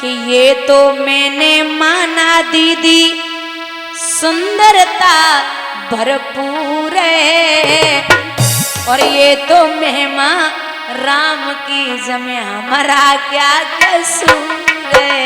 कि ये तो मैंने माना दीदी सुंदरता भरपूर है, और ये तो महिमा राम की जमे हमारा क्या कसूर है।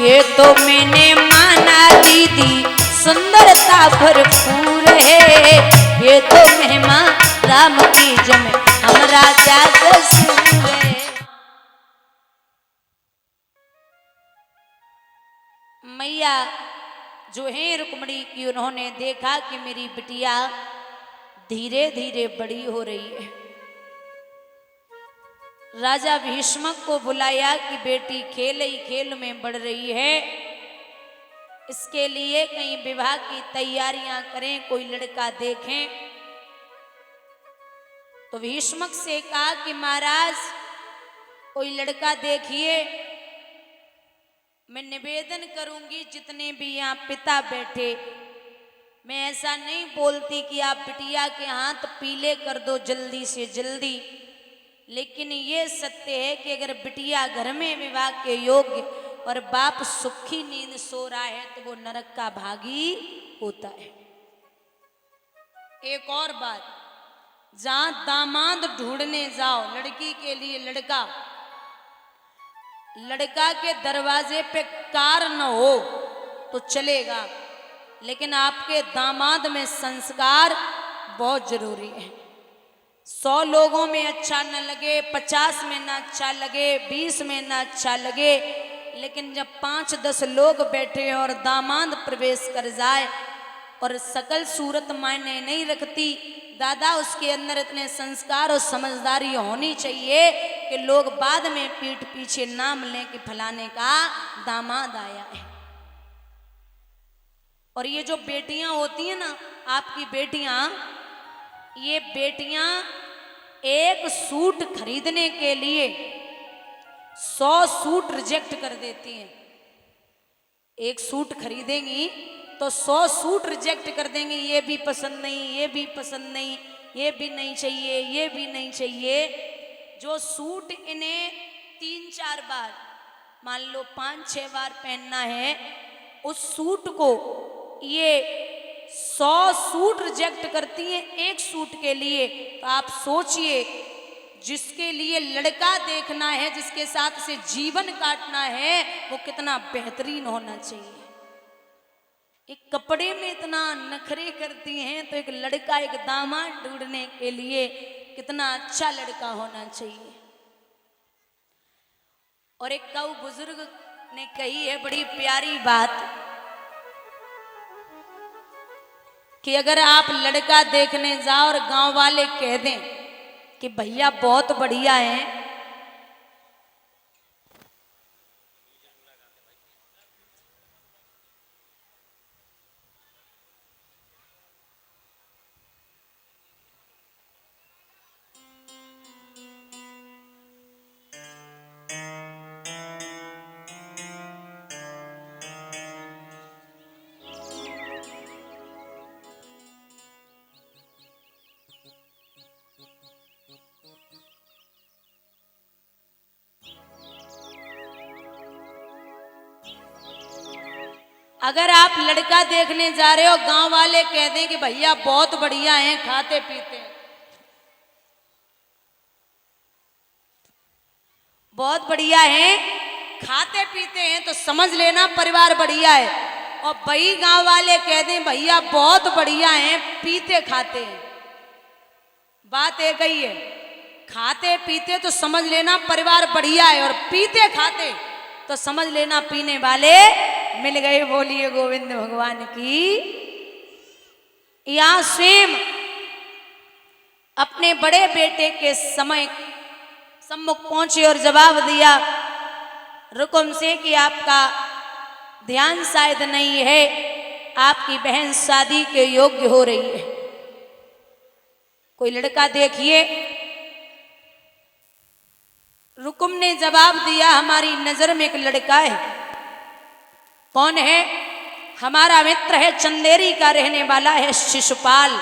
ये तो मैंने माना दीदी सुंदरता भरपूर है, ये तो महिमा राम की जमे हमारा क्या कसूर है। मैया जो है रुक्मणी की, उन्होंने देखा कि मेरी बिटिया धीरे धीरे बड़ी हो रही है। राजा भीष्मक को बुलाया कि बेटी खेल ही खेल में बढ़ रही है, इसके लिए कहीं विवाह की तैयारियां करें, कोई लड़का देखें। तो भीष्मक से कहा कि महाराज कोई लड़का देखिए, मैं निवेदन करूंगी जितने भी यहाँ पिता बैठे, मैं ऐसा नहीं बोलती कि आप बिटिया के हाथ पीले कर दो जल्दी से जल्दी, लेकिन ये सत्य है कि अगर बिटिया घर में विवाह के योग्य और बाप सुखी नींद सो रहा है तो वो नरक का भागी होता है। एक और बात, जहां दामाद ढूंढने जाओ लड़की के लिए लड़का, लड़का के दरवाजे पे कार न हो तो चलेगा, लेकिन आपके दामाद में संस्कार बहुत जरूरी है। 100 लोगों में अच्छा न लगे, 50 में ना अच्छा लगे, 20 में ना अच्छा लगे, लेकिन जब 5-10 लोग बैठे और दामाद प्रवेश कर जाए और सकल सूरत मायने नहीं रखती, दादा उसके अंदर इतने संस्कार और समझदारी होनी चाहिए कि लोग बाद में पीठ पीछे नाम लें कि फलाने का दामाद आया है। और ये जो बेटियां होती हैं ना, आपकी बेटियां, ये बेटियां एक सूट खरीदने के लिए 100 सूट रिजेक्ट कर देती हैं। एक सूट खरीदेंगी तो 100 सूट रिजेक्ट कर देंगी, ये भी पसंद नहीं, ये भी पसंद नहीं, ये भी नहीं चाहिए, ये भी नहीं चाहिए। जो सूट इन्हें 3-4 बार, मान लो 5-6 बार पहनना है, उस सूट को ये 100 सूट रिजेक्ट करती हैं एक सूट के लिए। तो आप सोचिए, जिसके लिए लड़का देखना है, जिसके साथ से जीवन काटना है, वो कितना बेहतरीन होना चाहिए। एक कपड़े में इतना नखरे करती हैं, तो एक लड़का, एक दामाद ढूंढने के लिए कितना अच्छा लड़का होना चाहिए। और एक कऊ बुजुर्ग ने कही है बड़ी प्यारी बात कि अगर आप लड़का देखने जाओ और गांव वाले कह दें कि भैया बहुत बढ़िया है, अगर आप लड़का देखने जा रहे हो, गांव वाले कह दें कि भैया बहुत बढ़िया हैं, खाते पीते हैं, बहुत बढ़िया हैं, खाते पीते हैं, तो समझ लेना परिवार बढ़िया है। और वही गांव वाले कह दें भैया बहुत बढ़िया हैं, पीते खाते हैं, बात एक ही है। खाते पीते तो समझ लेना परिवार बढ़िया है, और पीते खाते तो समझ लेना पीने वाले मिल गए। बोलिए गोविंद भगवान की। यहां स्वयं अपने बड़े बेटे के समय सम्मुख पहुंचे और जवाब दिया रुकुम से कि आपका ध्यान शायद नहीं है, आपकी बहन शादी के योग्य हो रही है, कोई लड़का देखिए। रुकुम ने जवाब दिया, हमारी नजर में एक लड़का है। कौन है? हमारा मित्र है, चंदेरी का रहने वाला है, शिशुपाल।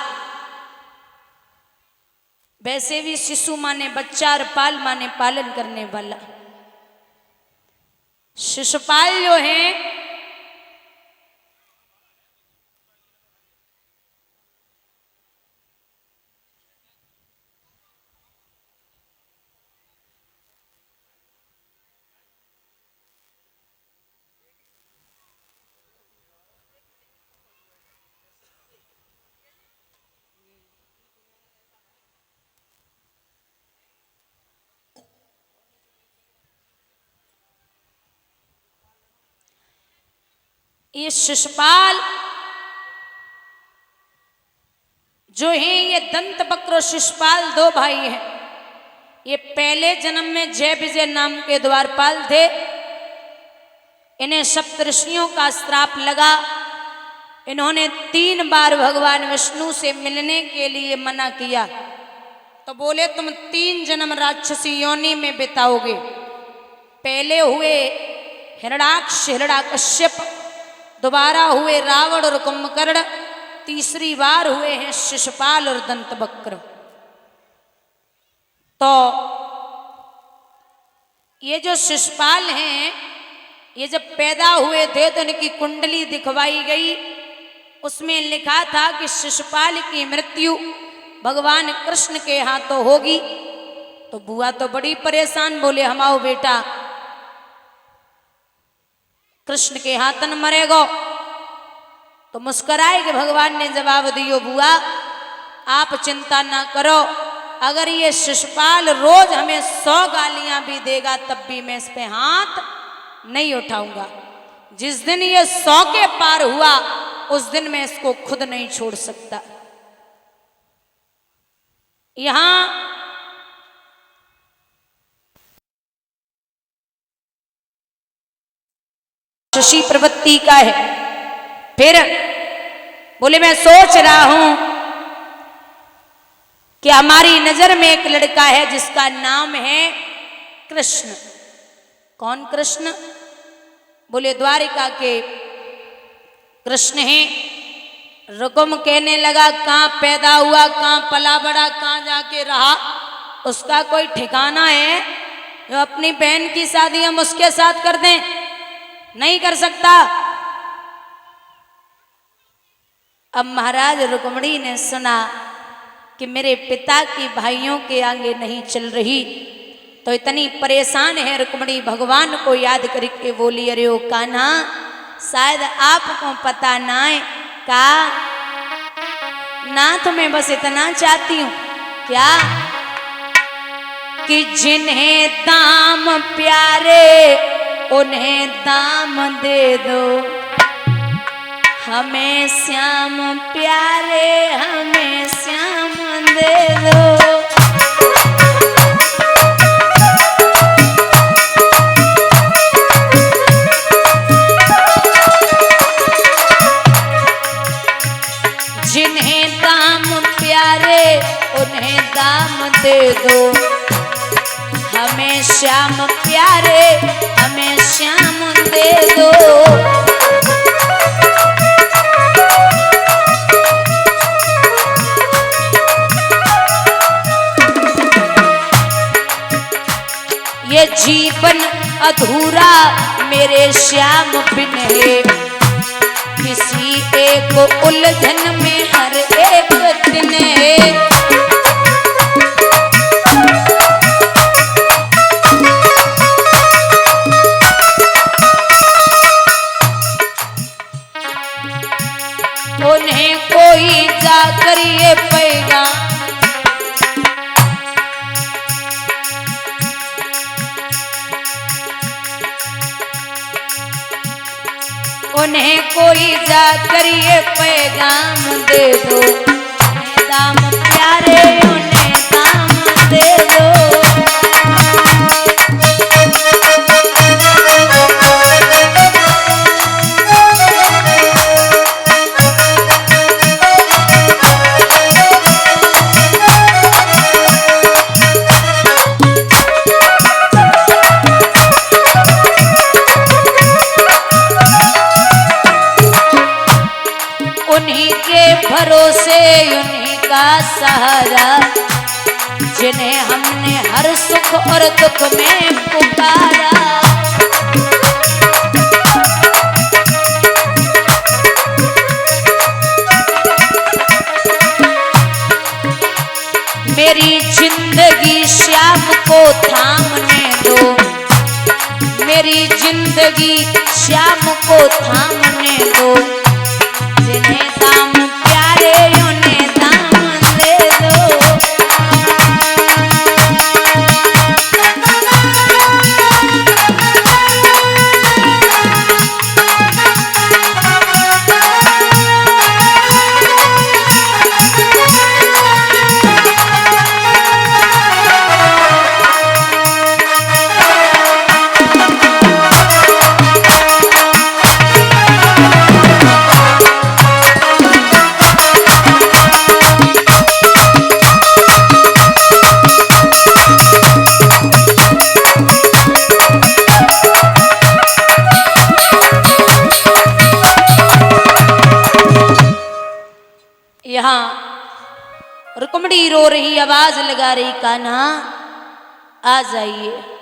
वैसे भी शिशु माने बच्चा और पाल माने पालन करने वाला। शिशुपाल जो है ये शिशुपाल जो है, ये दंत वक्र और शिशुपाल दो भाई हैं। ये पहले जन्म में जय विजय नाम के द्वारपाल थे। इन्हें सप्तऋषियों का श्राप लगा। इन्होंने 3 बार भगवान विष्णु से मिलने के लिए मना किया, तो बोले तुम 3 जन्म राक्षसी योनि में बिताओगे। पहले हुए हिरण्याक्ष हिरण्याकश्यप, दोबारा हुए रावण और कुंभकर्ण, तीसरी बार हुए हैं शिशुपाल और दंतवक्र। तो ये जो शिशुपाल हैं, ये जब पैदा हुए थे तो इनकी कुंडली दिखवाई गई। उसमें लिखा था कि शिशुपाल की मृत्यु भगवान कृष्ण के हाथों होगी। तो बुआ तो बड़ी परेशान, बोले हम आओ बेटा, कृष्ण के हाथन मरेगो। तो मुस्कुराए कि भगवान ने जवाब दियो, बुआ आप चिंता ना करो, अगर ये शिशुपाल रोज हमें 100 गालियां भी देगा तब भी मैं इस पे हाथ नहीं उठाऊंगा। जिस दिन ये 100 के पार हुआ उस दिन मैं इसको खुद नहीं छोड़ सकता। यहां शशि प्रवृत्ति का है। फिर बोले मैं सोच रहा हूं कि हमारी नजर में एक लड़का है जिसका नाम है कृष्ण। कौन कृष्ण? बोले द्वारिका के कृष्ण हैं। रुकुम कहने लगा, कहां पैदा हुआ, कहां पला बड़ा, कहां जाके रहा, उसका कोई ठिकाना है जो अपनी बहन की शादी हम उसके साथ कर दें? नहीं कर सकता। अब महाराज रुक्मिणी ने सुना कि मेरे पिता की भाइयों के आगे नहीं चल रही, तो इतनी परेशान है रुक्मिणी, भगवान को याद करके बोली, अरे ओ कान्हा, शायद आपको पता ना है का ना, तो मैं बस इतना चाहती हूं क्या कि जिन्हें दाम प्यारे उन्हें दाम दे दो, हमें श्याम प्यारे हमें श्याम दे दो। जिन्हें दाम प्यारे उन्हें दाम दे दो, हमें श्याम प्यारे हमें श्याम दे दो। ये जीवन अधूरा मेरे श्याम बिन है, किसी एक उलझन में हर एक दिन है। उन्हें कोई जाकर ये पैगाम, उन्हें कोई जाकर ये पैगाम दे दो, उन्हें दाम प्यारे उन्हें दाम दे दो। सहारा, जिन्हें हमने हर सुख और दुख में पुकारा। मेरी जिंदगी श्याम को थामने दो, मेरी जिंदगी श्याम को थामने दो, जिन्हें दाम प्यारे उन्हें दाम दे दो। यहाँ रुक्मणी रो रही, आवाज लगा रही, कान्हा आ जाइए।